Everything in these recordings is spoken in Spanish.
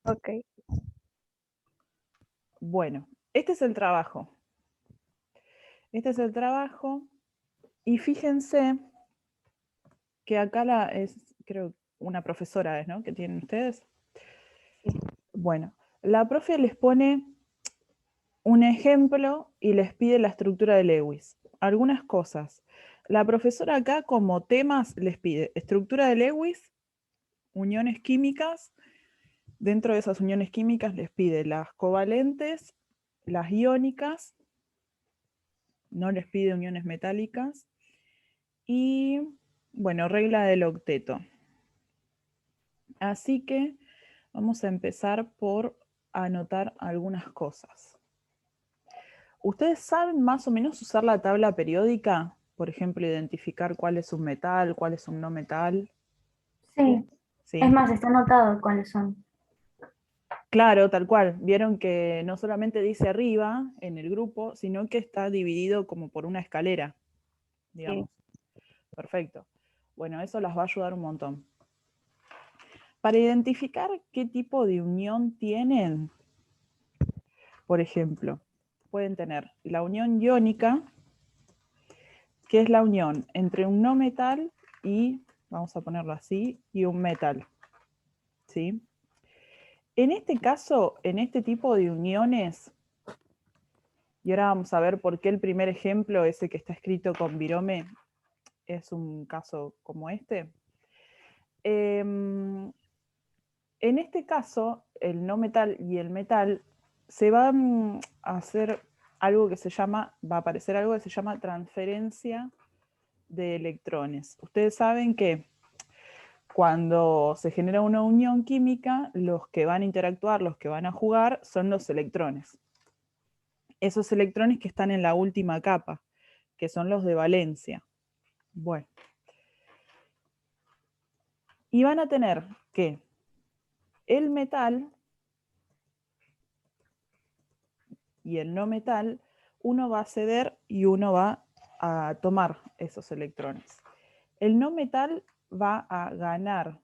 Ok. Bueno, este es el trabajo. Este es el trabajo. Y fíjense que acá creo, una profesora es, ¿no? Que tienen ustedes. Bueno, la profe les pone un ejemplo y les pide la estructura de Lewis. Algunas cosas. La profesora acá como temas les pide estructura de Lewis, uniones químicas. Dentro de esas uniones químicas les pide las covalentes, las iónicas, no les pide uniones metálicas. Y, bueno, regla del octeto. Así que vamos a empezar por anotar algunas cosas. ¿Ustedes saben más o menos usar la tabla periódica? Por ejemplo, identificar cuál es un metal, cuál es un no metal. Sí, es ¿Sí? más, está anotado cuáles son. Claro, tal cual. Vieron que no solamente dice arriba en el grupo, sino que está dividido como por una escalera, digamos. Perfecto. Bueno, eso las va a ayudar un montón. Para identificar qué tipo de unión tienen, por ejemplo, pueden tener la unión iónica, que es la unión entre un no metal y, vamos a ponerlo así, y un metal. ¿Sí? En este caso, en este tipo de uniones, y ahora vamos a ver por qué el primer ejemplo, ese que está escrito con virome, es un caso como este. En este caso, el no metal y el metal se van a hacer algo que se llama, va a aparecer algo que se llama transferencia de electrones. Ustedes saben que cuando se genera una unión química, los que van a interactuar, los que van a jugar, son los electrones. Esos electrones que están en la última capa, que son los de valencia. Bueno. Y van a tener que el metal y el no metal, uno va a ceder y uno va a tomar esos electrones. El no metal va a ganar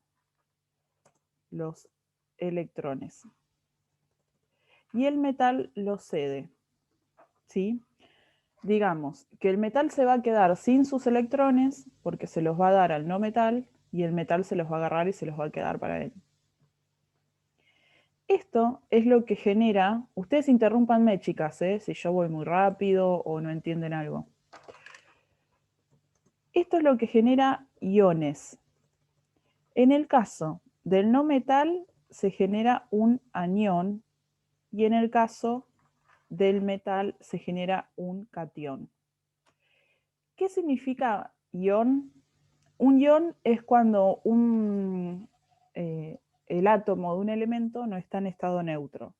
los electrones y el metal los cede. ¿Sí? Digamos que el metal se va a quedar sin sus electrones porque se los va a dar al no metal y el metal se los va a agarrar y se los va a quedar para él. Esto es lo que genera, ustedes interrúmpanme chicas, si yo voy muy rápido o no entienden algo. Esto es lo que genera iones. En el caso del no metal se genera un anión y en el caso del metal se genera un catión. ¿Qué significa ión? Un ión es cuando el átomo de un elemento no está en estado neutro.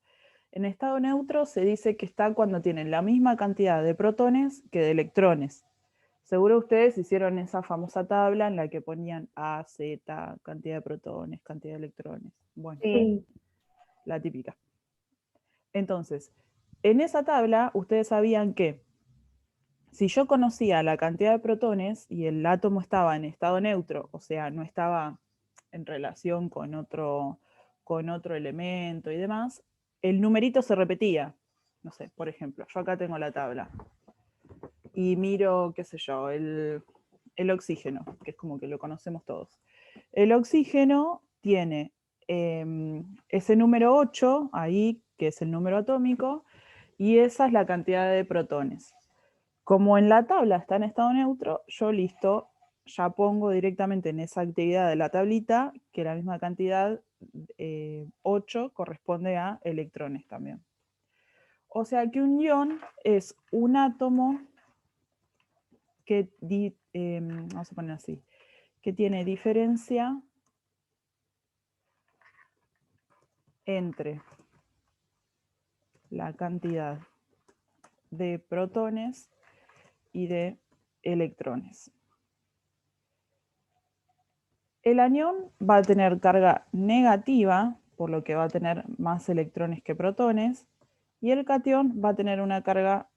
En estado neutro se dice que está cuando tienen la misma cantidad de protones que de electrones. Seguro ustedes hicieron esa famosa tabla en la que ponían A, Z, cantidad de protones, cantidad de electrones. Bueno, Sí, la típica. Entonces, en esa tabla ustedes sabían que si yo conocía la cantidad de protones y el átomo estaba en estado neutro, o sea, no estaba en relación con otro elemento y demás, el numerito se repetía. No sé, por ejemplo, yo acá tengo la tabla y miro, qué sé yo, el oxígeno, que es como que lo conocemos todos. El oxígeno tiene ese número 8 ahí, que es el número atómico, y esa es la cantidad de protones. Como en la tabla está en estado neutro, yo listo, ya pongo directamente en esa actividad de la tablita que la misma cantidad, 8, corresponde a electrones también. O sea que un ión es un átomo que, vamos a poner así, que tiene diferencia entre la cantidad de protones y de electrones. El anión va a tener carga negativa, por lo que va a tener más electrones que protones, y el catión va a tener una carga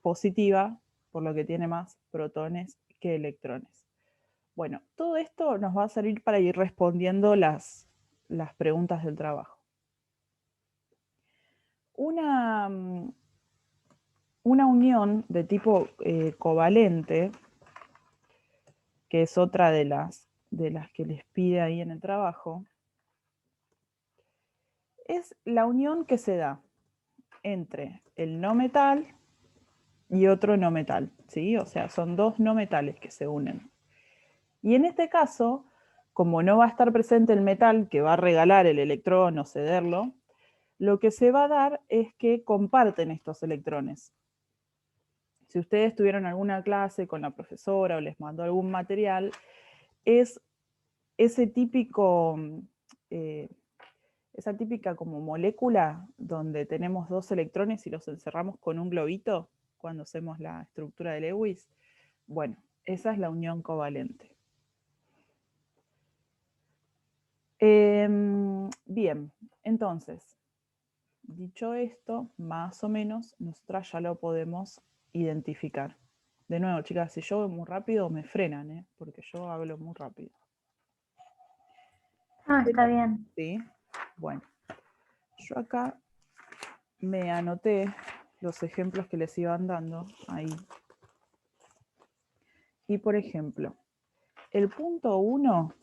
positiva, por lo que tiene más protones que electrones. Bueno, todo esto nos va a servir para ir respondiendo las preguntas del trabajo. una unión de tipo covalente, que es otra de las que les pide ahí en el trabajo, es la unión que se da entre el no metal y otro no metal, ¿sí? O sea, son dos no metales que se unen. Y en este caso, como no va a estar presente el metal que va a regalar el electrón o cederlo, lo que se va a dar es que comparten estos electrones. Si ustedes tuvieron alguna clase con la profesora o les mandó algún material, es ese típico, esa típica como molécula donde tenemos dos electrones y los encerramos con un globito cuando hacemos la estructura de Lewis. Bueno, esa es la unión covalente. Bien, entonces, dicho esto, más o menos, nosotras ya lo podemos identificar. De nuevo, chicas, si yo voy muy rápido, me frenan, porque yo hablo muy rápido. Ah, está bien. Sí, bueno. Yo acá me anoté los ejemplos que les iban dando ahí. Y por ejemplo, el punto 1,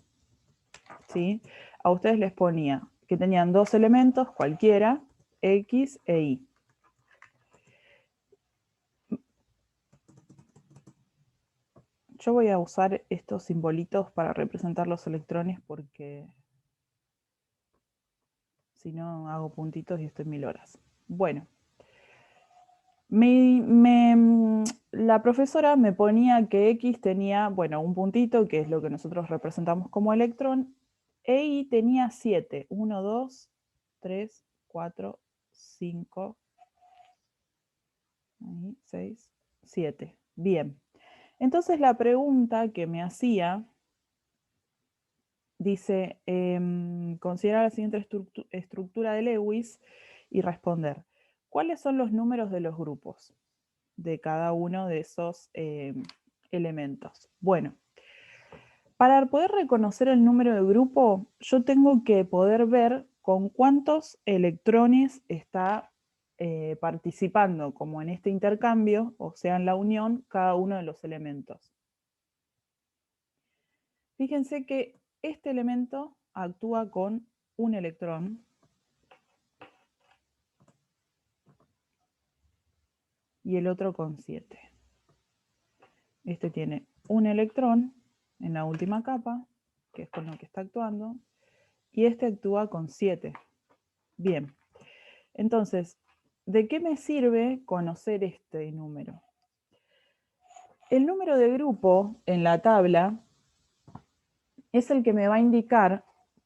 ¿sí? A ustedes les ponía que tenían dos elementos cualquiera, X e Y. Yo voy a usar estos simbolitos para representar los electrones porque si no hago puntitos y estoy 1000 horas. Bueno, la profesora me ponía que X tenía, bueno, un puntito, que es lo que nosotros representamos como electrón, e Y tenía 7. 1, 2, 3, 4, 5, 6, 7. Bien. Entonces la pregunta que me hacía dice, considerar la siguiente estructura de Lewis y responder, ¿cuáles son los números de los grupos de cada uno de esos elementos? Bueno, para poder reconocer el número de grupo, yo tengo que poder ver con cuántos electrones está participando, como en este intercambio, o sea, en la unión, cada uno de los elementos. Fíjense que este elemento actúa con un electrón y el otro con 7. Este tiene un electrón en la última capa, que es con lo que está actuando, y este actúa con 7. Bien, entonces, ¿de qué me sirve conocer este número? El número de grupo en la tabla es el que me va a indicar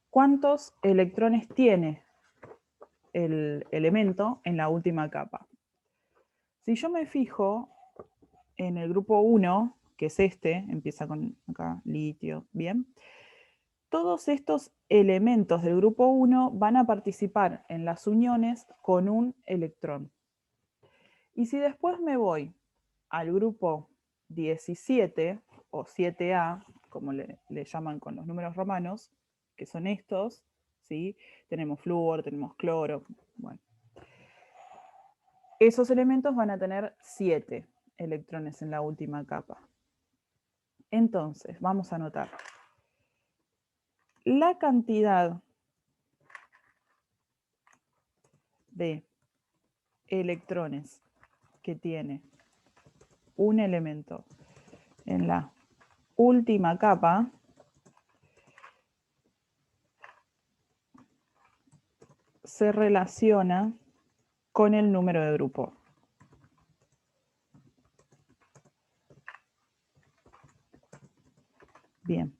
cuántos electrones tiene el elemento en la última capa. Si yo me fijo en el grupo 1, que es este, empieza con acá litio, bien. Todos estos elementos del grupo 1 van a participar en las uniones con un electrón. Y si después me voy al grupo 17 o 7A, como le llaman con los números romanos, que son estos, ¿sí? Tenemos flúor, tenemos cloro, bueno. Esos elementos van a tener 7 electrones en la última capa. Entonces, vamos a anotar. La cantidad de electrones que tiene un elemento en la última capa se relaciona con el número de grupo. Bien.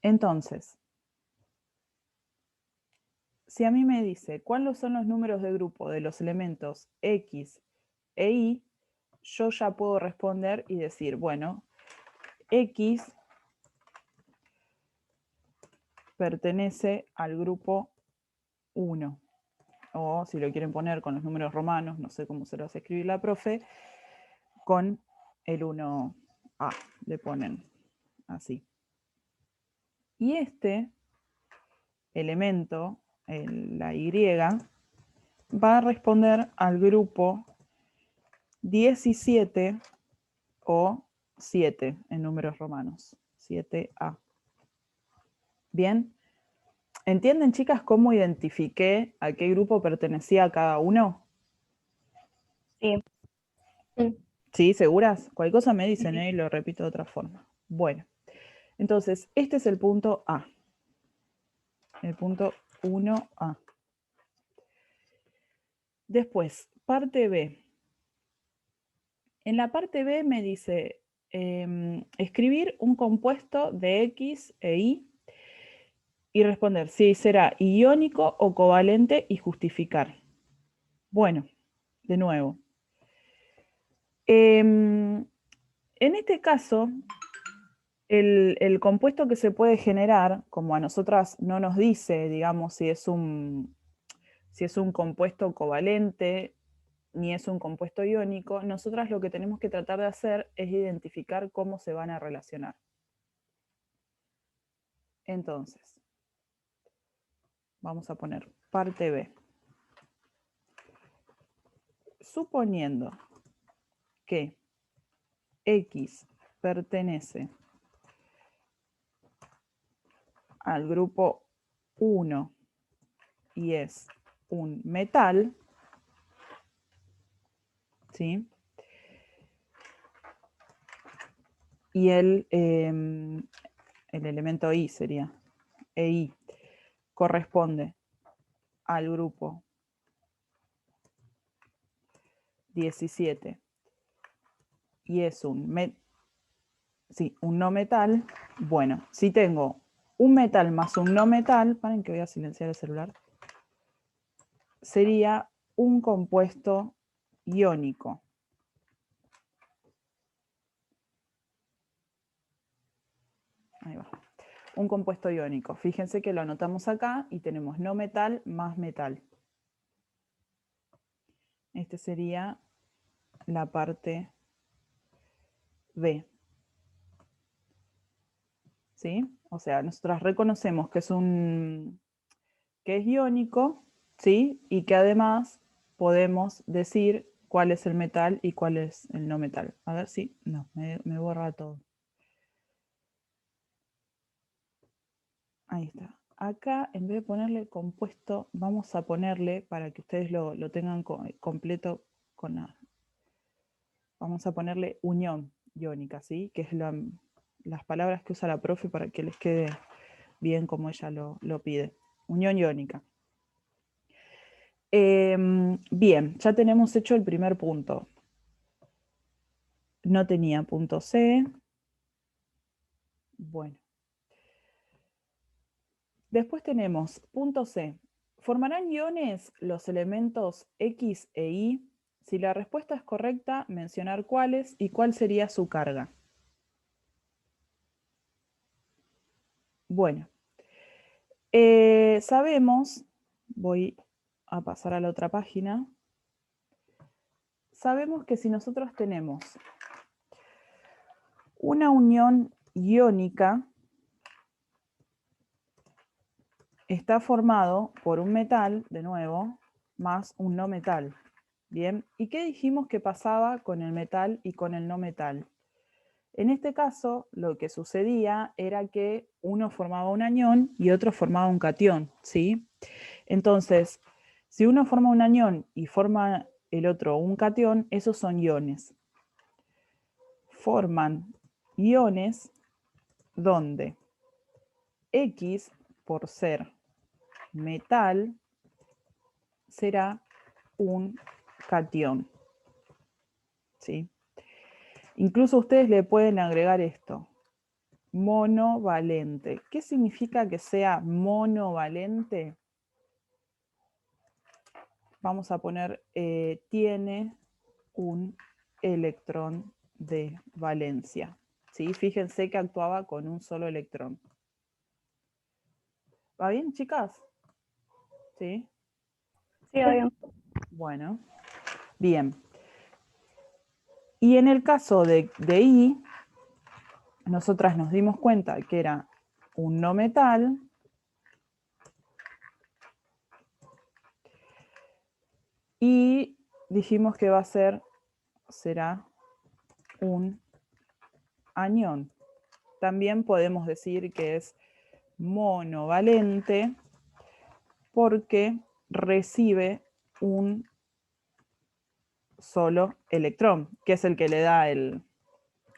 Entonces, si a mí me dice cuáles son los números de grupo de los elementos X e Y, yo ya puedo responder y decir, bueno, X pertenece al grupo 1. O si lo quieren poner con los números romanos, no sé cómo se los escribir la profe, con el 1A, le ponen así. Y este elemento, la Y, va a responder al grupo 17 o 7 en números romanos, 7A. ¿Bien? ¿Entienden, chicas, cómo identifiqué a qué grupo pertenecía cada uno? Sí. Sí. ¿Sí? ¿Seguras? Cualquier cosa me dicen, y lo repito de otra forma. Bueno, entonces, este es el punto A. El punto 1A. Después, parte B. En la parte B me dice escribir un compuesto de X e Y y responder si será iónico o covalente y justificar. Bueno, de nuevo. En este caso, el compuesto que se puede generar, como a nosotras no nos dice, digamos, si es un compuesto covalente ni es un compuesto iónico, nosotras lo que tenemos que tratar de hacer es identificar cómo se van a relacionar. Entonces, vamos a poner parte B. Suponiendo que X pertenece al grupo 1 y es un metal, ¿sí? Y el elemento Y sería, EI, corresponde al grupo 17 y es un no metal. Bueno, si tengo un metal más un no metal, paren que voy a silenciar el celular, sería un compuesto iónico. Ahí va. Un compuesto iónico. Fíjense que lo anotamos acá y tenemos no metal más metal. Este sería la parte B. ¿Sí? O sea, nosotros reconocemos que es iónico, ¿sí? Y que además podemos decir cuál es el metal y cuál es el no metal. A ver si, no, me borra todo. Ahí está. Acá, en vez de ponerle compuesto, vamos a ponerle, para que ustedes lo tengan completo con nada. Vamos a ponerle unión iónica, ¿sí? Que es las palabras que usa la profe para que les quede bien como ella lo pide. Unión iónica. Bien, ya tenemos hecho el primer punto. No tenía punto C. Bueno. Después tenemos punto C. ¿Formarán iones los elementos X e Y? Si la respuesta es correcta, mencionar cuáles y cuál sería su carga. Bueno, sabemos, voy a pasar a la otra página, sabemos que si nosotros tenemos una unión iónica, está formado por un metal, de nuevo, más un no metal. Bien, ¿y qué dijimos que pasaba con el metal y con el no metal? En este caso, lo que sucedía era que uno formaba un anión y otro formaba un catión, ¿sí? Entonces, si uno forma un anión y forma el otro un catión, esos son iones. Forman iones donde X, por ser metal, será un catión, ¿sí? Incluso ustedes le pueden agregar esto, monovalente. ¿Qué significa que sea monovalente? Vamos a poner, tiene un electrón de valencia, ¿sí? Fíjense que actuaba con un solo electrón. ¿Va bien, chicas? ¿Sí? Sí, obvio. Bueno, bien. Y en el caso de I, nosotras nos dimos cuenta que era un no metal Y dijimos que será un anión. También podemos decir que es monovalente porque recibe un solo electrón, que es el que le da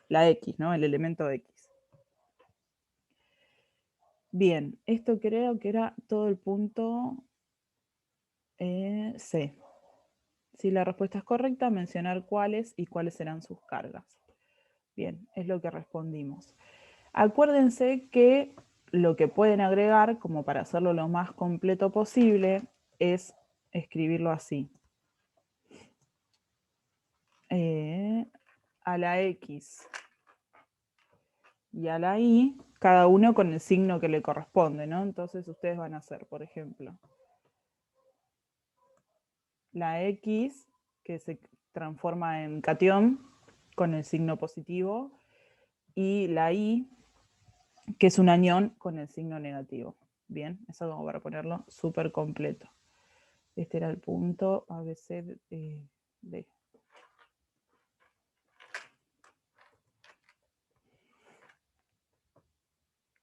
la X, ¿no? El elemento X. Bien, esto creo que era todo el punto C. Si la respuesta es correcta, mencionar cuáles y cuáles serán sus cargas. Bien, es lo que respondimos. Acuérdense que lo que pueden agregar, como para hacerlo lo más completo posible, es escribirlo así. A la X y a la Y, cada uno con el signo que le corresponde, ¿no? Entonces ustedes van a hacer, por ejemplo, la X, que se transforma en catión con el signo positivo, y la Y, que es un anión con el signo negativo. Bien, eso como para ponerlo súper completo. Este era el punto ABC D.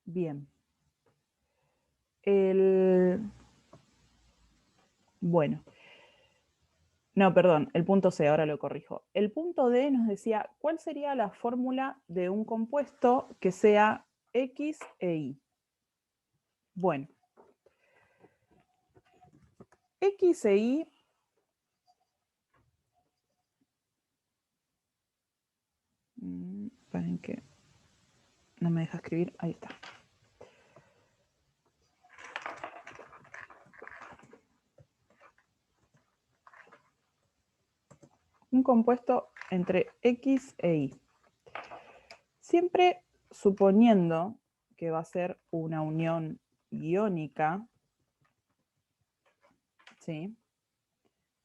Bien. Bueno. No, perdón, el punto C, ahora lo corrijo. El punto D nos decía, ¿cuál sería la fórmula de un compuesto que sea X e Y? Bueno. X e Y esperen que no me deja escribir. Ahí está. Un compuesto entre X e Y. Siempre suponiendo que va a ser una unión iónica, ¿sí?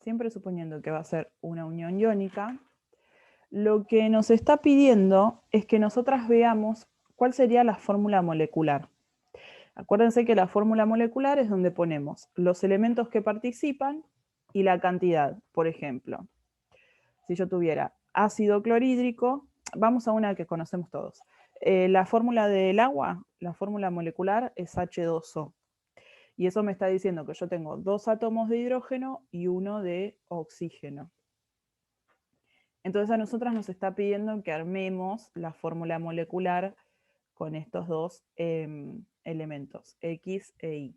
Siempre suponiendo que va a ser una unión iónica, lo que nos está pidiendo es que nosotras veamos cuál sería la fórmula molecular. Acuérdense que la fórmula molecular es donde ponemos los elementos que participan y la cantidad. Por ejemplo, si yo tuviera ácido clorhídrico, vamos a una que conocemos todos. La fórmula del agua, la fórmula molecular es H2O. Y eso me está diciendo que yo tengo 2 átomos de hidrógeno y 1 de oxígeno. Entonces a nosotras nos está pidiendo que armemos la fórmula molecular con estos dos elementos, X e Y.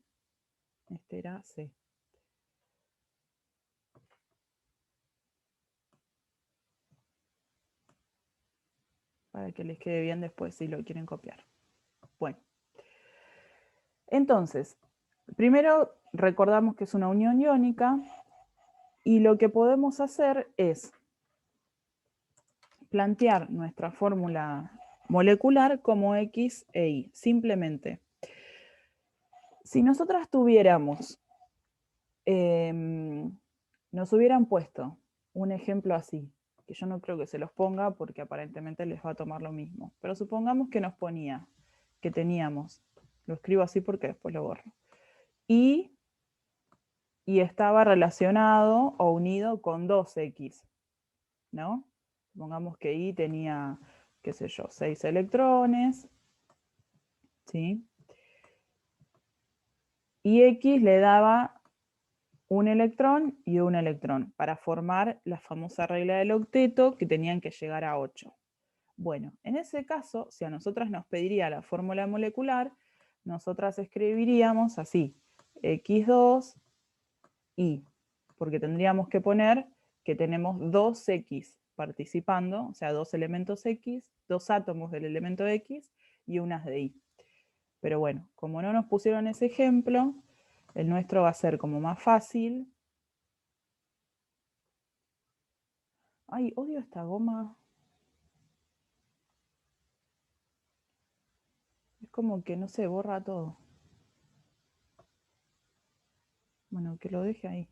Este era C. Para que les quede bien después si lo quieren copiar. Bueno. Entonces, primero recordamos que es una unión iónica y lo que podemos hacer es plantear nuestra fórmula molecular como X e Y, simplemente. Si nosotras tuviéramos, nos hubieran puesto un ejemplo así, que yo no creo que se los ponga porque aparentemente les va a tomar lo mismo, pero supongamos que nos ponía, que teníamos, lo escribo así porque después lo borro, y estaba relacionado o unido con 2X, ¿no? Supongamos que Y tenía, qué sé yo, 6 electrones, ¿sí? Y X le daba un electrón y un electrón para formar la famosa regla del octeto que tenían que llegar a 8. Bueno, en ese caso, si a nosotras nos pediría la fórmula molecular, nosotras escribiríamos así, X2 Y, porque tendríamos que poner que tenemos 2X participando, o sea, 2 elementos X, 2 átomos del elemento X y unas de Y. Pero bueno, como no nos pusieron ese ejemplo, el nuestro va a ser como más fácil. Ay, odio esta goma. Es como que no se borra todo. Bueno, que lo deje ahí.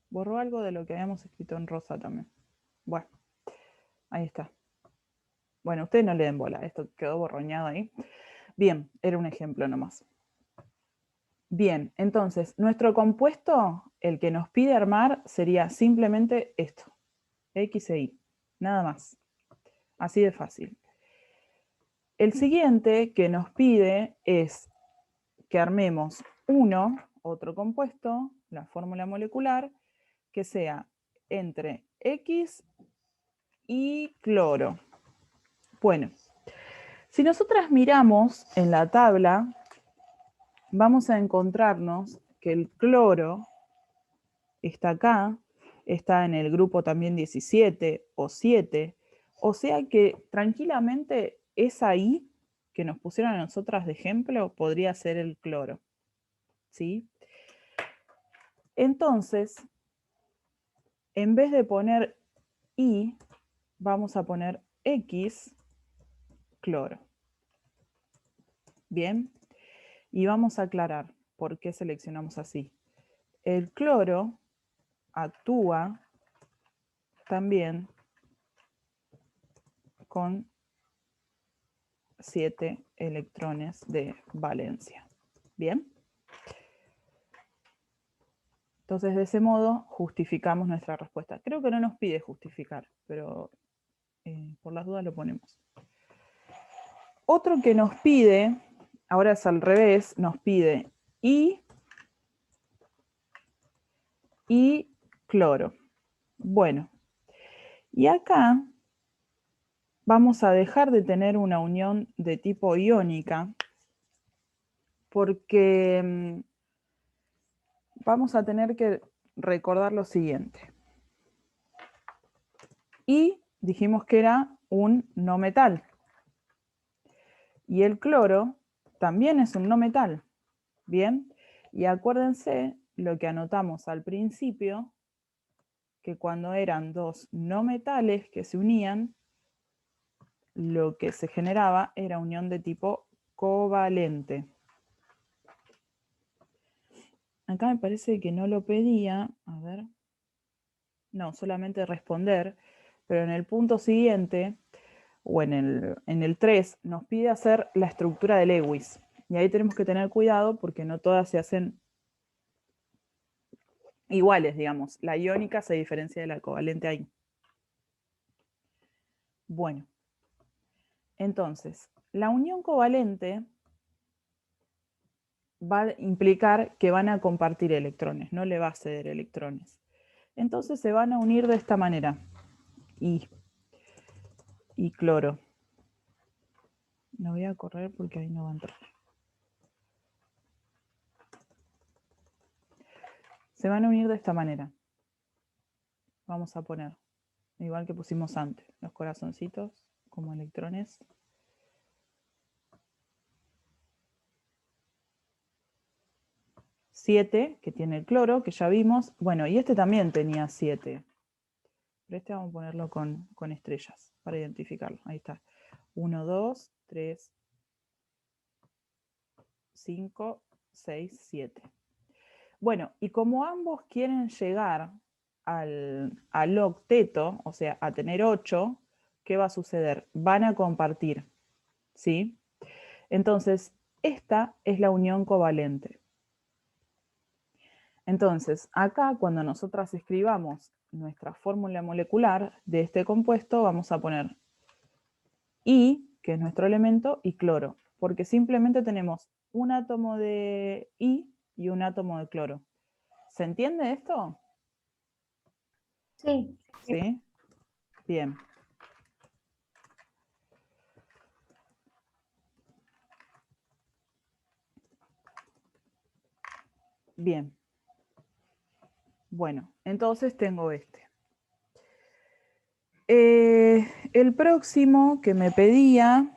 Borró algo de lo que habíamos escrito en rosa también. Bueno, ahí está. Bueno, ustedes no le den bola, esto quedó borroñado ahí. Bien, era un ejemplo nomás. Bien, entonces, nuestro compuesto, el que nos pide armar, sería simplemente esto, X e Y, nada más. Así de fácil. El siguiente que nos pide es que armemos otro compuesto, la fórmula molecular, que sea entre X y cloro. Bueno, si nosotras miramos en la tabla, vamos a encontrarnos que el cloro está acá, está en el grupo también 17 o 7, o sea que tranquilamente esa I que nos pusieron a nosotras de ejemplo podría ser el cloro, ¿sí? Entonces, en vez de poner I, vamos a poner X cloro. Bien, y vamos a aclarar por qué seleccionamos así. El cloro actúa también con 7 electrones de valencia. Bien. Entonces, de ese modo, justificamos nuestra respuesta. Creo que no nos pide justificar, pero por las dudas lo ponemos. Otro que nos pide, ahora es al revés, nos pide I y cloro. Bueno, y acá vamos a dejar de tener una unión de tipo iónica porque vamos a tener que recordar lo siguiente. Y dijimos que era un no metal. Y el cloro también es un no metal. Bien, y acuérdense lo que anotamos al principio, que cuando eran dos no metales que se unían, lo que se generaba era unión de tipo covalente. Acá me parece que no lo pedía, a ver, no, solamente responder, pero en el punto siguiente, o en el 3, nos pide hacer la estructura de Lewis. Y ahí tenemos que tener cuidado porque no todas se hacen iguales, digamos. La iónica se diferencia de la covalente ahí. Bueno, entonces, la unión covalente va a implicar que van a compartir electrones, no le va a ceder electrones. Entonces se van a unir de esta manera. Y cloro. No voy a correr porque ahí no va a entrar. Se van a unir de esta manera. Vamos a poner, igual que pusimos antes, los corazoncitos como electrones. Siete, que tiene el cloro, que ya vimos. Bueno, y este también tenía 7. Pero este vamos a ponerlo con estrellas para identificarlo. Ahí está. 1, 2, 3, 5, 6, 7. Bueno, y como ambos quieren llegar al octeto, o sea, a tener 8, ¿qué va a suceder? Van a compartir, ¿sí? Entonces, esta es la unión covalente. Entonces, acá cuando nosotras escribamos nuestra fórmula molecular de este compuesto, vamos a poner I, que es nuestro elemento, y cloro, porque simplemente tenemos un átomo de I y un átomo de cloro. ¿Se entiende esto? Sí. ¿Sí? Bien. Bien. Bueno, entonces tengo este. El próximo que me pedía,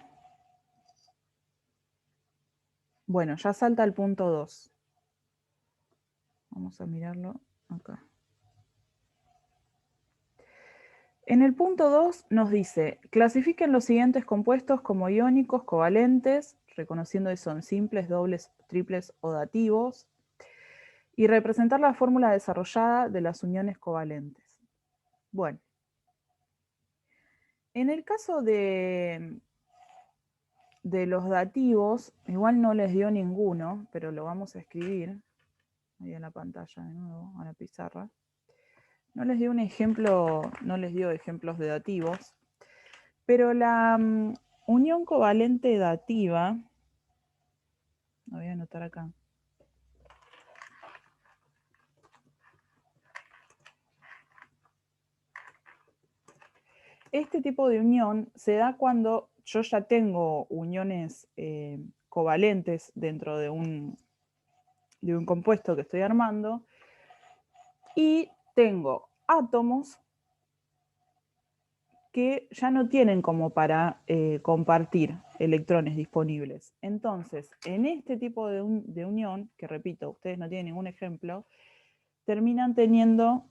bueno, ya salta al punto 2. Vamos a mirarlo acá. En el punto 2 nos dice, clasifiquen los siguientes compuestos como iónicos, covalentes, reconociendo que son simples, dobles, triples o dativos, y representar la fórmula desarrollada de las uniones covalentes. Bueno, en el caso de de los dativos, igual no les dio ninguno, pero lo vamos a escribir ahí en la pantalla de nuevo, a la pizarra. No les dio un ejemplo, no les dio ejemplos de dativos, pero la unión covalente dativa, lo voy a anotar acá. Este tipo de unión se da cuando yo ya tengo uniones covalentes dentro de un compuesto que estoy armando y tengo átomos que ya no tienen como para compartir electrones disponibles. Entonces, en este tipo de unión, que repito, ustedes no tienen ningún ejemplo, terminan teniendo,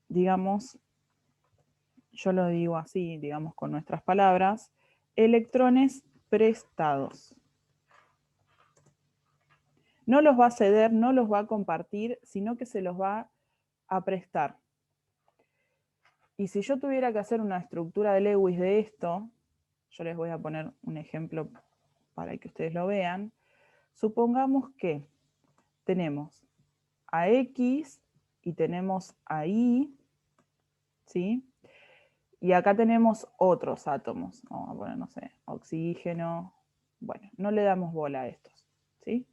digamos, yo lo digo así, digamos con nuestras palabras, electrones prestados. No los va a ceder, no los va a compartir, sino que se los va a prestar. Y si yo tuviera que hacer una estructura de Lewis de esto, yo les voy a poner un ejemplo para que ustedes lo vean. Supongamos que tenemos a X y tenemos a Y, ¿sí? Y acá tenemos otros átomos. Vamos a poner, no sé, oxígeno. Bueno, no le damos bola a estos, ¿sí?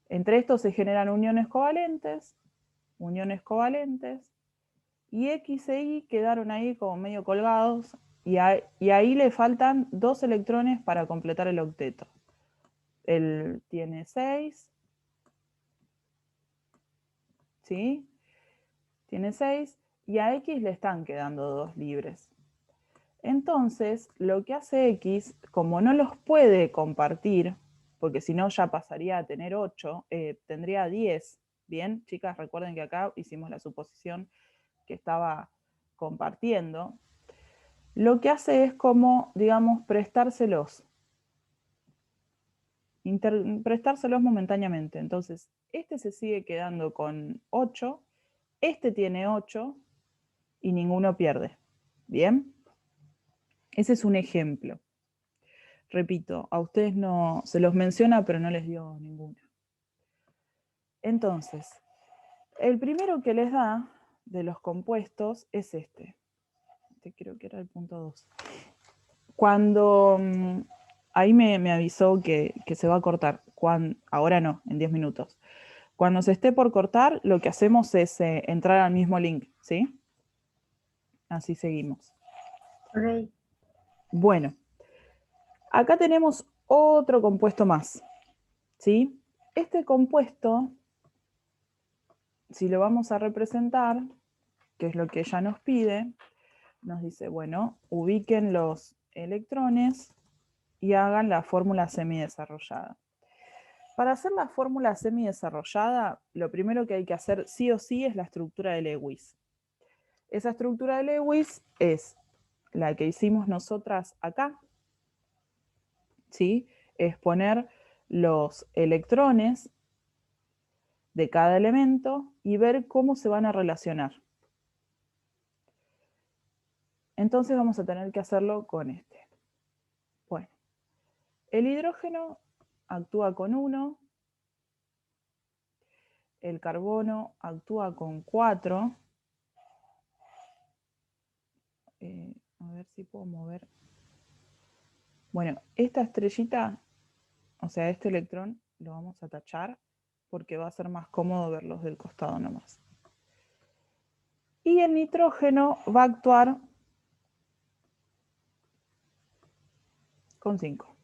Entre estos se generan uniones covalentes, y X e Y quedaron ahí como medio colgados, y ahí le faltan 2 electrones para completar el octeto. Él tiene 6, ¿sí? Tiene 6, y a X le están quedando 2 libres. Entonces, lo que hace X, como no los puede compartir, porque si no ya pasaría a tener 8, tendría 10. Bien, chicas, recuerden que acá hicimos la suposición que estaba compartiendo. Lo que hace es como, digamos, prestárselos momentáneamente. Entonces, este se sigue quedando con 8, este tiene 8 y ninguno pierde. ¿Bien? Ese es un ejemplo. Repito, a ustedes no se los menciona, pero no les dio ninguno. Entonces, el primero que les da de los compuestos es este. Este creo que era el punto 2. Cuando ahí me avisó que se va a cortar. Ahora no, en 10 minutos. Cuando se esté por cortar, lo que hacemos es entrar al mismo link, ¿sí? Así seguimos. Ok. Bueno, acá tenemos otro compuesto más, ¿sí? Este compuesto, si lo vamos a representar, que es lo que ella nos pide, nos dice, bueno, ubiquen los electrones y hagan la fórmula semidesarrollada. Para hacer la fórmula semidesarrollada, lo primero que hay que hacer sí o sí es la estructura de Lewis. Esa estructura de Lewis es la que hicimos nosotras acá, ¿sí? Es poner los electrones de cada elemento y ver cómo se van a relacionar. Entonces vamos a tener que hacerlo con este. Bueno, el hidrógeno actúa con 1, el carbono actúa con 4. A ver si puedo mover. Bueno, esta estrellita, o sea, este electrón, lo vamos a tachar porque va a ser más cómodo verlos del costado nomás. Y el nitrógeno va a actuar con 5.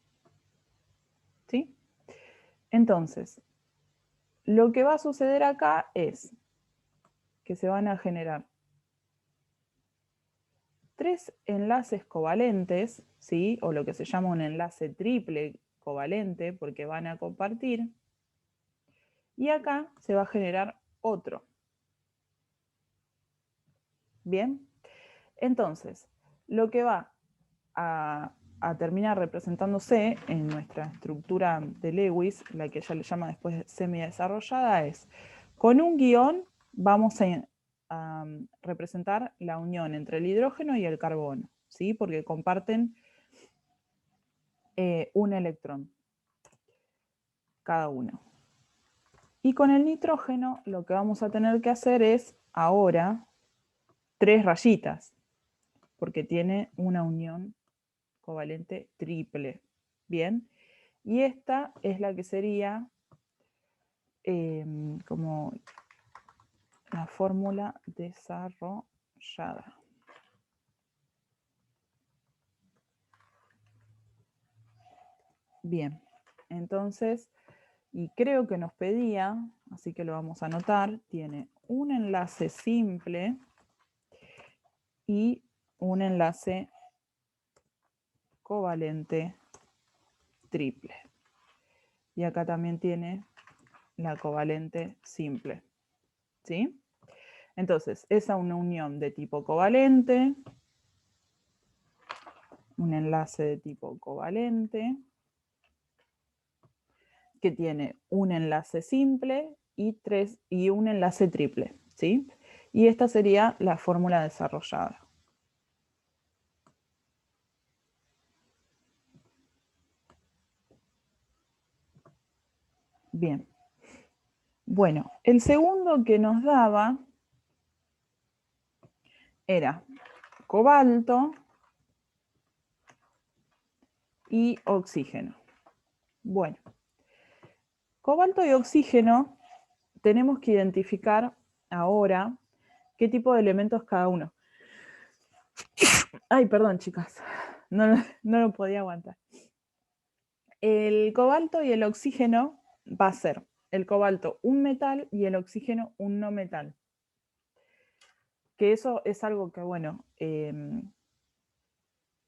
¿Sí? Entonces, lo que va a suceder acá es que se van a generar 3 enlaces covalentes, ¿sí? O lo que se llama un enlace triple covalente, porque van a compartir. Y acá se va a generar otro. Bien, entonces, lo que va a terminar representándose en nuestra estructura de Lewis, la que ella le llama después semidesarrollada, es con un guión vamos a representar la unión entre el hidrógeno y el carbono, ¿sí? Porque comparten un electrón cada uno. Y con el nitrógeno lo que vamos a tener que hacer es ahora 3 rayitas, porque tiene una unión covalente triple. Bien, y esta es la que sería como la fórmula desarrollada. Bien, entonces, y creo que nos pedía, así que lo vamos a anotar, tiene un enlace simple y un enlace covalente triple. Y acá también tiene la covalente simple. ¿Sí? Entonces, esa es una unión de tipo covalente, un enlace de tipo covalente, que tiene un enlace simple y un enlace triple, ¿sí? Y esta sería la fórmula desarrollada. Bien. Bueno, el segundo que nos daba era cobalto y oxígeno. Bueno, cobalto y oxígeno tenemos que identificar ahora qué tipo de elementos cada uno. Ay, perdón, chicas, no lo podía aguantar. El cobalto y el oxígeno va a ser el cobalto un metal y el oxígeno un no metal. Que eso es algo que, bueno,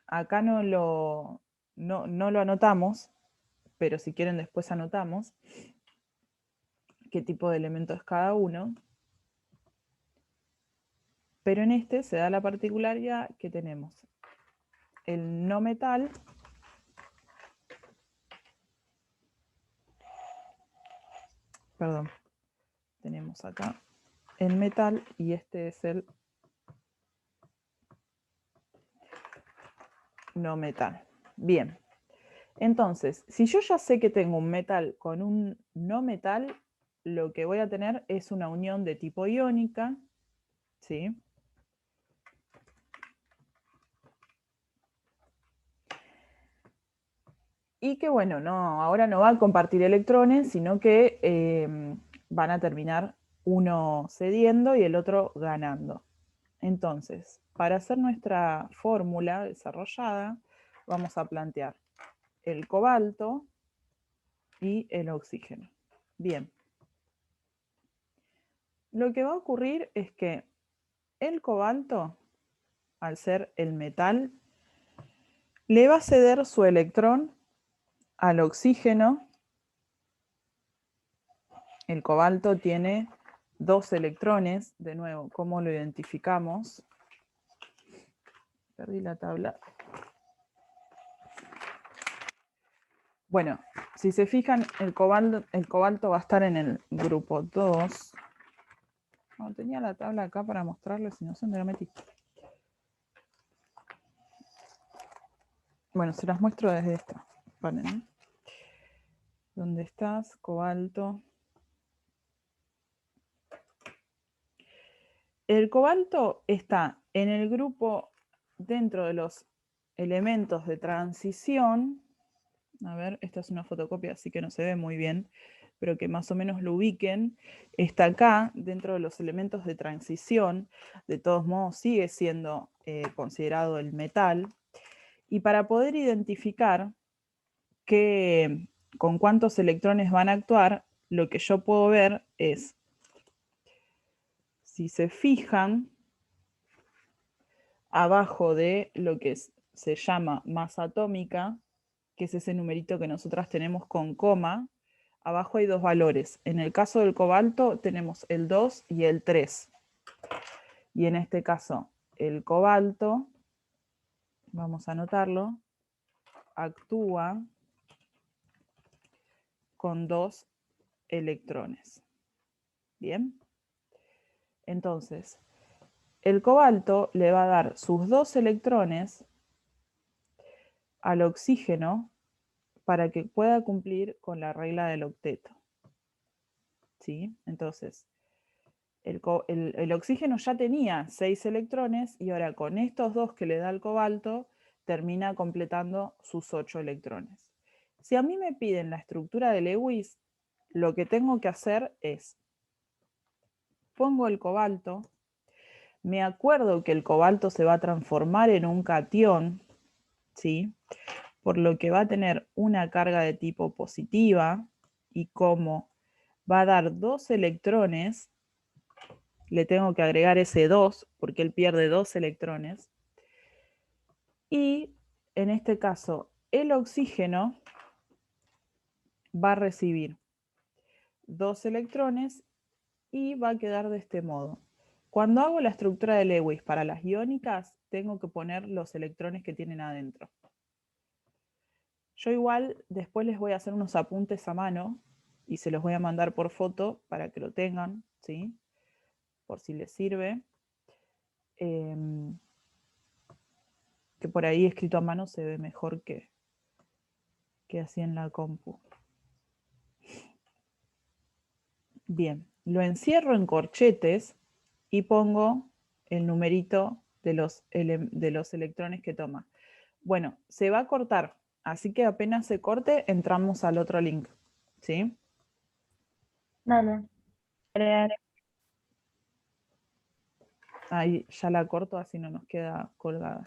acá no lo anotamos, pero si quieren después anotamos qué tipo de elemento es cada uno. Pero en este se da la particularidad que tenemos el no metal perdón, tenemos acá el metal y este es el no metal. Bien, entonces, si yo ya sé que tengo un metal con un no metal, lo que voy a tener es una unión de tipo iónica, ¿sí? Y que, bueno, ahora no va a compartir electrones, sino que van a terminar uno cediendo y el otro ganando. Entonces, para hacer nuestra fórmula desarrollada, vamos a plantear el cobalto y el oxígeno. Bien. Lo que va a ocurrir es que el cobalto, al ser el metal, le va a ceder su electrón al oxígeno. El cobalto tiene 2 electrones. De nuevo, ¿cómo lo identificamos? Perdí la tabla. Bueno, si se fijan, el cobalto va a estar en el grupo 2. No, tenía la tabla acá para mostrarles, si no sé dónde la metí. Bueno, se las muestro desde esta. Paren, ¿eh? ¿Dónde estás? Cobalto. El cobalto está en el grupo dentro de los elementos de transición. A ver, esta es una fotocopia, así que no se ve muy bien, pero que más o menos lo ubiquen. Está acá, dentro de los elementos de transición. De todos modos, sigue siendo considerado el metal. Y para poder identificar con cuántos electrones van a actuar, lo que yo puedo ver es, si se fijan, abajo de lo que se llama masa atómica, que es ese numerito que nosotras tenemos con coma, abajo hay 2 valores. En el caso del cobalto tenemos el 2 y el 3. Y en este caso, el cobalto, vamos a anotarlo, actúa con 2 electrones. Bien. Entonces, el cobalto le va a dar sus 2 electrones al oxígeno para que pueda cumplir con la regla del octeto. ¿Sí? Entonces, el oxígeno ya tenía 6 electrones y ahora con estos 2 que le da el cobalto, termina completando sus 8 electrones. Si a mí me piden la estructura de Lewis, lo que tengo que hacer es, pongo el cobalto, me acuerdo que el cobalto se va a transformar en un catión, ¿sí? Por lo que va a tener una carga de tipo positiva y como va a dar 2 electrones, le tengo que agregar ese 2 porque él pierde 2 electrones. Y en este caso, el oxígeno va a recibir 2 electrones y va a quedar de este modo. Cuando hago la estructura de Lewis para las iónicas, tengo que poner los electrones que tienen adentro. Yo igual después les voy a hacer unos apuntes a mano y se los voy a mandar por foto para que lo tengan, ¿sí? Por si les sirve. Que por ahí escrito a mano se ve mejor que así en la compu. Bien, lo encierro en corchetes y pongo el numerito de los electrones que toma. Bueno, se va a cortar, así que apenas se corte, entramos al otro link, ¿sí? Dale. Ahí ya la corto, así no nos queda colgada.